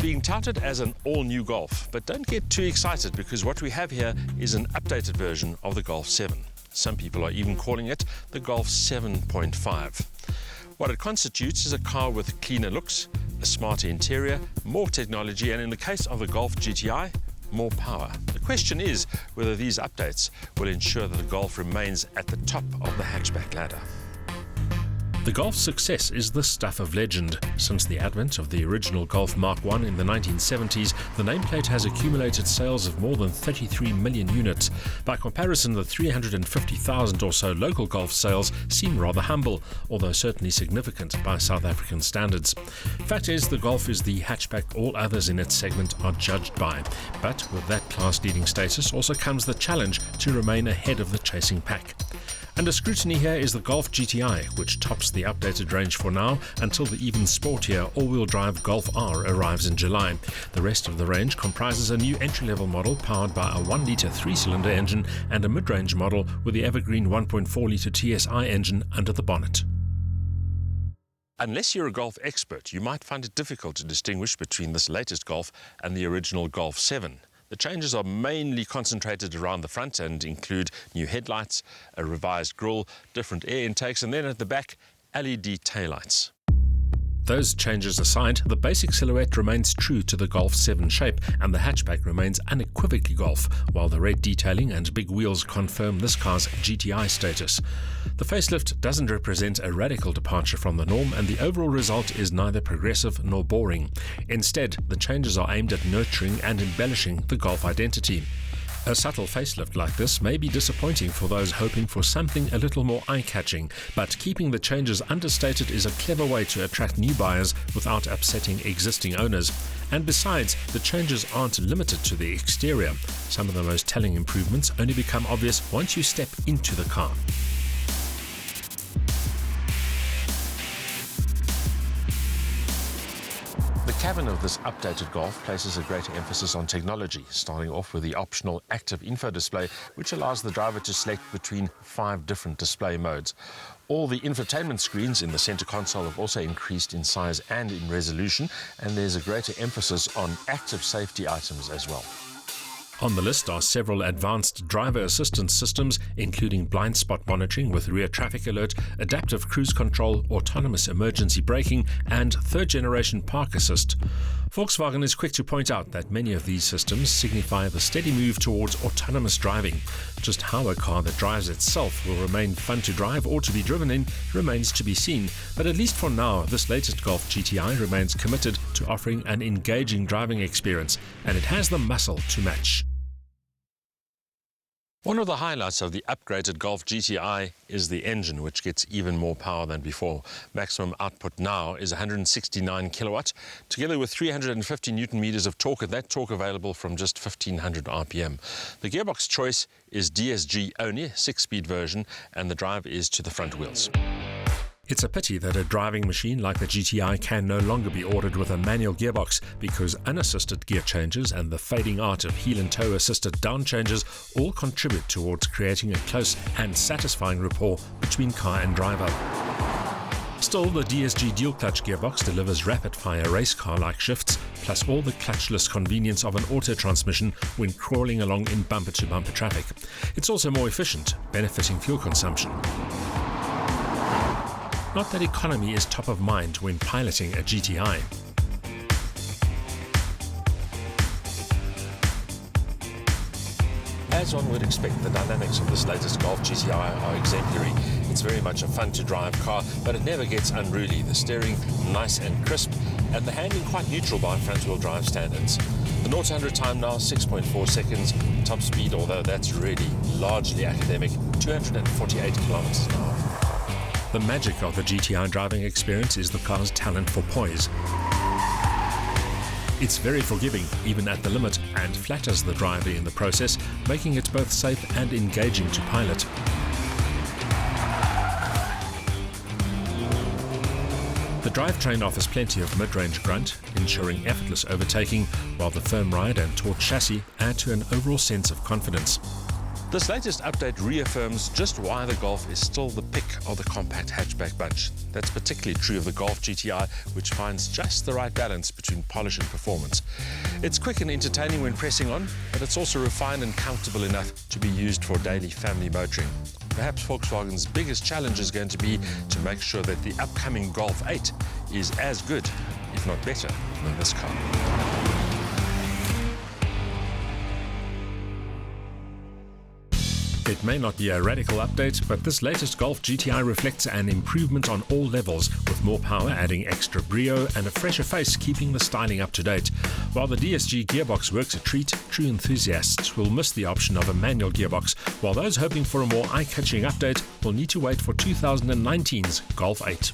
being touted as an all-new Golf, but don't get too excited because what we have here is an updated version of the Golf 7. Some people are even calling it the Golf 7.5. What it constitutes is a car with cleaner looks, a smarter interior, more technology, and in the case of the Golf GTI, more power. The question is whether these updates will ensure that the Golf remains at the top of the hatchback ladder. The Golf's success is the stuff of legend. Since the advent of the original Golf Mark I in the 1970s, the nameplate has accumulated sales of more than 33 million units. By comparison, the 350,000 or so local Golf sales seem rather humble, although certainly significant by South African standards. Fact is, the Golf is the hatchback all others in its segment are judged by. But with that class-leading status also comes the challenge to remain ahead of the chasing pack. Under scrutiny here is the Golf GTI, which tops the updated range for now until the even sportier all-wheel drive Golf R arrives in July. The rest of the range comprises a new entry-level model powered by a 1-litre 3-cylinder engine and a mid-range model with the evergreen 1.4-litre TSI engine under the bonnet. Unless you're a Golf expert, you might find it difficult to distinguish between this latest Golf and the original Golf 7. The changes are mainly concentrated around the front and include new headlights, a revised grille, different air intakes, and then at the back, LED taillights. Those changes aside, the basic silhouette remains true to the Golf 7 shape and the hatchback remains unequivocally Golf, while the red detailing and big wheels confirm this car's GTI status. The facelift doesn't represent a radical departure from the norm and the overall result is neither progressive nor boring. Instead, the changes are aimed at nurturing and embellishing the Golf identity. A subtle facelift like this may be disappointing for those hoping for something a little more eye-catching, but keeping the changes understated is a clever way to attract new buyers without upsetting existing owners. And besides, the changes aren't limited to the exterior. Some of the most telling improvements only become obvious once you step into the car. The cabin of this updated Golf places a greater emphasis on technology, starting off with the optional active info display, which allows the driver to select between 5 different display modes. All the infotainment screens in the center console have also increased in size and in resolution, and there's a greater emphasis on active safety items as well. On the list are several advanced driver assistance systems, including blind spot monitoring with rear traffic alert, adaptive cruise control, autonomous emergency braking, and third-generation park assist. Volkswagen is quick to point out that many of these systems signify the steady move towards autonomous driving. Just how a car that drives itself will remain fun to drive or to be driven in remains to be seen, but at least for now, this latest Golf GTI remains committed to offering an engaging driving experience, and it has the muscle to match. One of the highlights of the upgraded Golf GTI is the engine, which gets even more power than before. Maximum output now is 169 kilowatt, together with 350 newton meters of torque, and that torque available from just 1500 RPM. The gearbox choice is DSG only, 6-speed version, and the drive is to the front wheels. It's a pity that a driving machine like the GTI can no longer be ordered with a manual gearbox, because unassisted gear changes and the fading art of heel and toe assisted down changes all contribute towards creating a close and satisfying rapport between car and driver. Still, the DSG dual clutch gearbox delivers rapid-fire race car-like shifts, plus all the clutchless convenience of an auto transmission when crawling along in bumper-to-bumper traffic. It's also more efficient, benefiting fuel consumption. Not that economy is top of mind when piloting a GTI. As one would expect, the dynamics of this latest Golf GTI are exemplary. It's very much a fun-to-drive car, but it never gets unruly. The steering nice and crisp, and the handling quite neutral by front-wheel drive standards. The 0-100 time now 6.4 seconds. Top speed, although that's really largely academic, 248 kilometers an hour. The magic of the GTI driving experience is the car's talent for poise. It's very forgiving, even at the limit, and flatters the driver in the process, making it both safe and engaging to pilot. The drivetrain offers plenty of mid-range grunt, ensuring effortless overtaking, while the firm ride and taut chassis add to an overall sense of confidence. This latest update reaffirms just why the Golf is still the pick of the compact hatchback bunch. That's particularly true of the Golf GTI, which finds just the right balance between polish and performance. It's quick and entertaining when pressing on, but it's also refined and comfortable enough to be used for daily family motoring. Perhaps Volkswagen's biggest challenge is going to be to make sure that the upcoming Golf 8 is as good, if not better, than this car. It may not be a radical update, but this latest Golf GTI reflects an improvement on all levels, with more power adding extra brio and a fresher face keeping the styling up to date. While the DSG gearbox works a treat, true enthusiasts will miss the option of a manual gearbox, while those hoping for a more eye-catching update will need to wait for 2019's Golf 8.